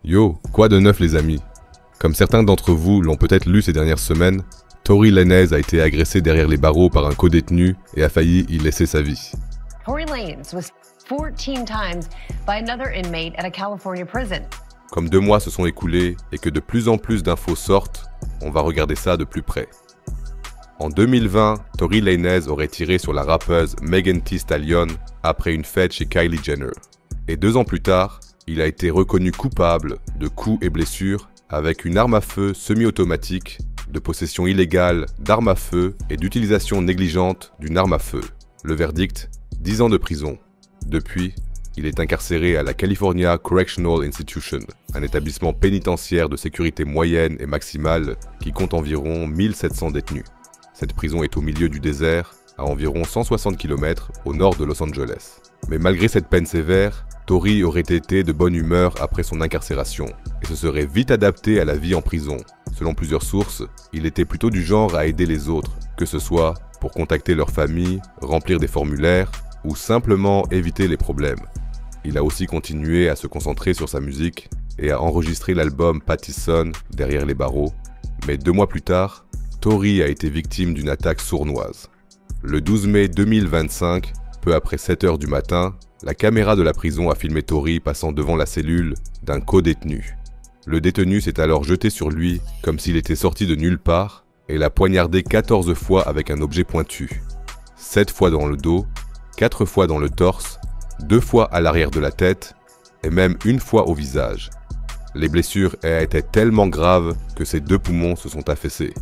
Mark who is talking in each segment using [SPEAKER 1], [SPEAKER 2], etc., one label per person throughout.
[SPEAKER 1] Yo, quoi de neuf les amis? Comme certains d'entre vous l'ont peut-être lu ces dernières semaines, Tory Lanez a été agressé derrière les barreaux par un co-détenu et a failli y laisser sa vie.
[SPEAKER 2] Tory Lanez was 14 times by another inmate at a California prison.
[SPEAKER 1] Comme 2 mois se sont écoulés et que de plus en plus d'infos sortent, on va regarder ça de plus près. En 2020, Tory Lanez aurait tiré sur la rappeuse Megan Thee Stallion après une fête chez Kylie Jenner. Et 2 ans plus tard, il a été reconnu coupable de coups et blessures avec une arme à feu semi-automatique, de possession illégale d'armes à feu et d'utilisation négligente d'une arme à feu. Le verdict, 10 ans de prison. Depuis, il est incarcéré à la California Correctional Institution, un établissement pénitentiaire de sécurité moyenne et maximale qui compte environ 1700 détenus. Cette prison est au milieu du désert, à environ 160 km au nord de Los Angeles. Mais malgré cette peine sévère, Tory aurait été de bonne humeur après son incarcération et se serait vite adapté à la vie en prison. Selon plusieurs sources, il était plutôt du genre à aider les autres, que ce soit pour contacter leur famille, remplir des formulaires ou simplement éviter les problèmes. Il a aussi continué à se concentrer sur sa musique et à enregistrer l'album Pattison derrière les barreaux. Mais 2 mois plus tard, Tory a été victime d'une attaque sournoise. Le 12 mai 2025, peu après 7 h du matin, la caméra de la prison a filmé Tory passant devant la cellule d'un co-détenu. Le détenu s'est alors jeté sur lui comme s'il était sorti de nulle part et l'a poignardé 14 fois avec un objet pointu. 7 fois dans le dos, 4 fois dans le torse, 2 fois à l'arrière de la tête et même 1 fois au visage. Les blessures étaient tellement graves que ses 2 poumons se sont affaissés.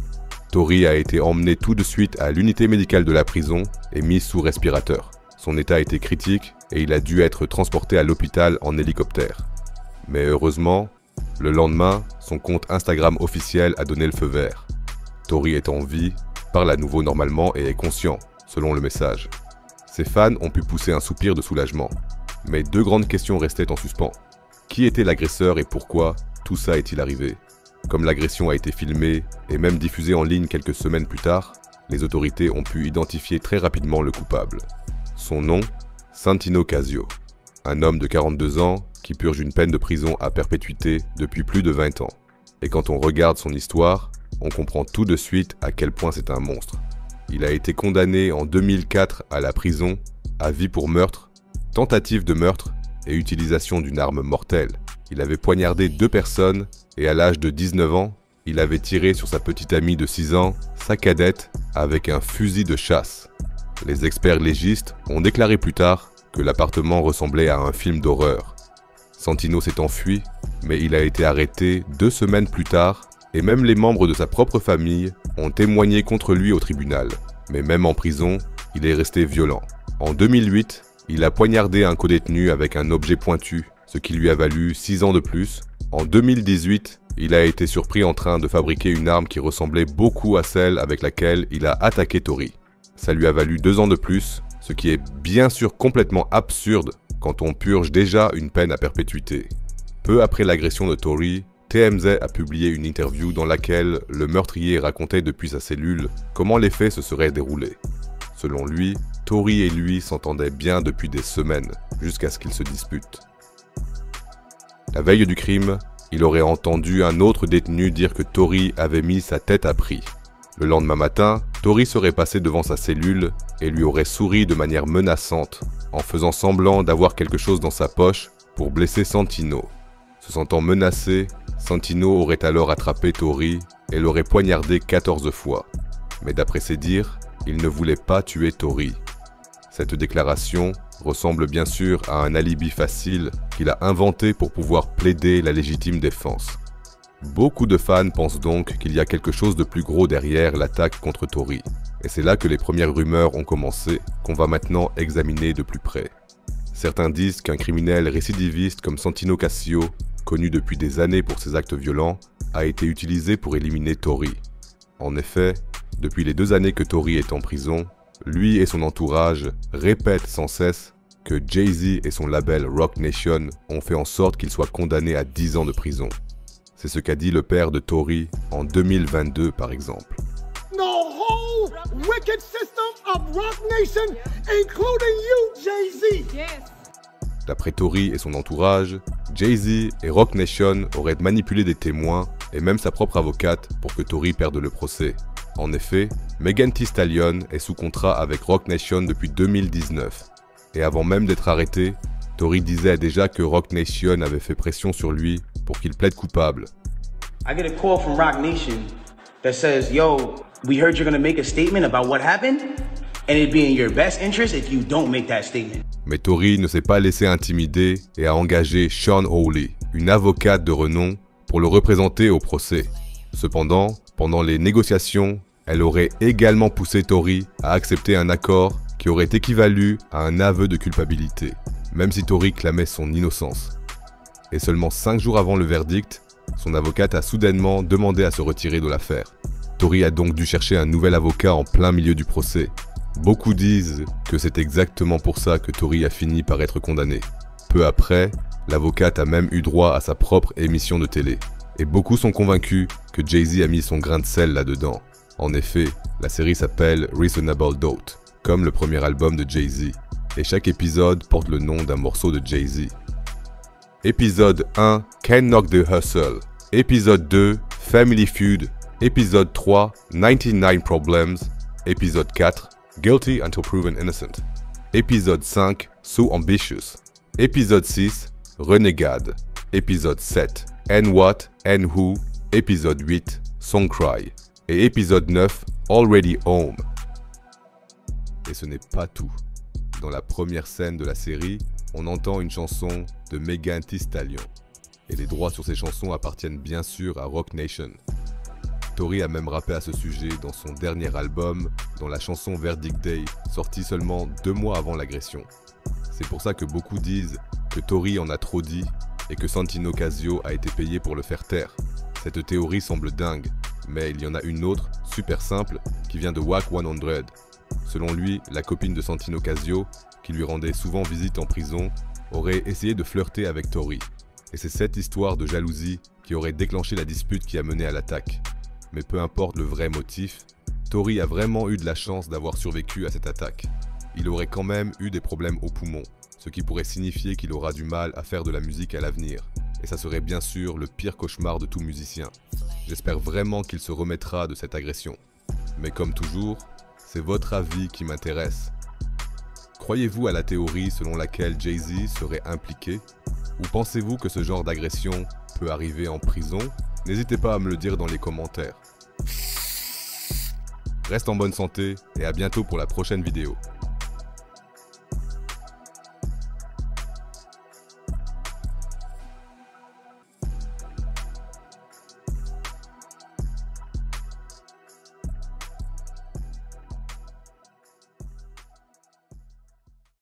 [SPEAKER 1] Tory a été emmené tout de suite à l'unité médicale de la prison et mis sous respirateur. Son état était critique et il a dû être transporté à l'hôpital en hélicoptère. Mais heureusement, le lendemain, son compte Instagram officiel a donné le feu vert. Tory est en vie, parle à nouveau normalement et est conscient, selon le message. Ses fans ont pu pousser un soupir de soulagement. Mais 2 grandes questions restaient en suspens. Qui était l'agresseur et pourquoi tout ça est-il arrivé? Comme l'agression a été filmée et même diffusée en ligne quelques semaines plus tard, les autorités ont pu identifier très rapidement le coupable. Son nom, Santino Casio, un homme de 42 ans qui purge une peine de prison à perpétuité depuis plus de 20 ans. Et quand on regarde son histoire, on comprend tout de suite à quel point c'est un monstre. Il a été condamné en 2004 à la prison, à vie pour meurtre, tentative de meurtre et utilisation d'une arme mortelle. Il avait poignardé 2 personnes et à l'âge de 19 ans, il avait tiré sur sa petite amie de 6 ans, sa cadette, avec un fusil de chasse. Les experts légistes ont déclaré plus tard que l'appartement ressemblait à un film d'horreur. Santino s'est enfui, mais il a été arrêté 2 semaines plus tard et même les membres de sa propre famille ont témoigné contre lui au tribunal. Mais même en prison, il est resté violent. En 2008, il a poignardé un co-détenu avec un objet pointu, ce qui lui a valu 6 ans de plus. En 2018, il a été surpris en train de fabriquer une arme qui ressemblait beaucoup à celle avec laquelle il a attaqué Tory. Ça lui a valu 2 ans de plus, ce qui est bien sûr complètement absurde quand on purge déjà une peine à perpétuité. Peu après l'agression de Tory, TMZ a publié une interview dans laquelle le meurtrier racontait depuis sa cellule comment les faits se seraient déroulés. Selon lui, Tory et lui s'entendaient bien depuis des semaines, jusqu'à ce qu'ils se disputent. La veille du crime, il aurait entendu un autre détenu dire que Tory avait mis sa tête à prix. Le lendemain matin, Tory serait passé devant sa cellule et lui aurait souri de manière menaçante, en faisant semblant d'avoir quelque chose dans sa poche pour blesser Santino. Se sentant menacé, Santino aurait alors attrapé Tory et l'aurait poignardé 14 fois. Mais d'après ses dires, il ne voulait pas tuer Tory. Cette déclaration ressemble bien sûr à un alibi facile qu'il a inventé pour pouvoir plaider la légitime défense. Beaucoup de fans pensent donc qu'il y a quelque chose de plus gros derrière l'attaque contre Tory. Et c'est là que les premières rumeurs ont commencé, qu'on va maintenant examiner de plus près. Certains disent qu'un criminel récidiviste comme Santino Casio, connu depuis des années pour ses actes violents, a été utilisé pour éliminer Tory. En effet, depuis les 2 années que Tory est en prison, lui et son entourage répètent sans cesse que Jay-Z et son label Roc Nation ont fait en sorte qu'il soit condamné à 10 ans de prison. C'est ce qu'a dit le père de Tory en 2022 par exemple.
[SPEAKER 3] The whole wicked system of Roc Nation, including you, Jay-Z.
[SPEAKER 2] Yes.
[SPEAKER 1] D'après Tory et son entourage, Jay-Z et Roc Nation auraient manipulé des témoins et même sa propre avocate pour que Tory perde le procès. En effet, Megan Thee Stallion est sous contrat avec Roc Nation depuis 2019. Et avant même d'être arrêté, Tory disait déjà que Roc Nation avait fait pression sur lui pour qu'il plaide coupable.
[SPEAKER 4] I get a call from Roc Nation that says, yo, we heard you're gonna make a statement about what happened, and it'd be in your best interest if you don't make that statement.
[SPEAKER 1] Mais Tory ne s'est pas laissé intimider et a engagé Shawn Hawley, une avocate de renom, pour le représenter au procès. Cependant, pendant les négociations, elle aurait également poussé Tory à accepter un accord qui aurait équivalu à un aveu de culpabilité, même si Tory clamait son innocence. Et seulement 5 jours avant le verdict, son avocate a soudainement demandé à se retirer de l'affaire. Tory a donc dû chercher un nouvel avocat en plein milieu du procès. Beaucoup disent que c'est exactement pour ça que Tory a fini par être condamné. Peu après, l'avocate a même eu droit à sa propre émission de télé. Et beaucoup sont convaincus que Jay-Z a mis son grain de sel là-dedans. En effet, la série s'appelle Reasonable Doubt, comme le premier album de Jay-Z. Et chaque épisode porte le nom d'un morceau de Jay-Z. Épisode 1, Can't Knock the Hustle. Épisode 2, Family Feud. Épisode 3, 99 Problems. Épisode 4, Guilty Until Proven Innocent. Épisode 5, So Ambitious. Épisode 6, Renegade. Épisode 7, And What, and Who. Épisode 8, Song Cry. Et épisode 9, Already Home. Et ce n'est pas tout. Dans la première scène de la série, on entend une chanson de Megan Thee Stallion. Et les droits sur ces chansons appartiennent bien sûr à Roc Nation. Tory a même rappé à ce sujet dans son dernier album, dans la chanson Verdict Day, sortie seulement 2 mois avant l'agression. C'est pour ça que beaucoup disent que Tory en a trop dit et que Santino Casio a été payé pour le faire taire. Cette théorie semble dingue, mais il y en a une autre, super simple, qui vient de Wack 100. Selon lui, la copine de Santino Casio, qui lui rendait souvent visite en prison, aurait essayé de flirter avec Tory. Et c'est cette histoire de jalousie qui aurait déclenché la dispute qui a mené à l'attaque. Mais peu importe le vrai motif, Tory a vraiment eu de la chance d'avoir survécu à cette attaque. Il aurait quand même eu des problèmes aux poumons, ce qui pourrait signifier qu'il aura du mal à faire de la musique à l'avenir. Et ça serait bien sûr le pire cauchemar de tout musicien. J'espère vraiment qu'il se remettra de cette agression. Mais comme toujours, c'est votre avis qui m'intéresse. Croyez-vous à la théorie selon laquelle Jay-Z serait impliqué? Ou pensez-vous que ce genre d'agression peut arriver en prison? N'hésitez pas à me le dire dans les commentaires. Reste en bonne santé et à bientôt pour la prochaine vidéo.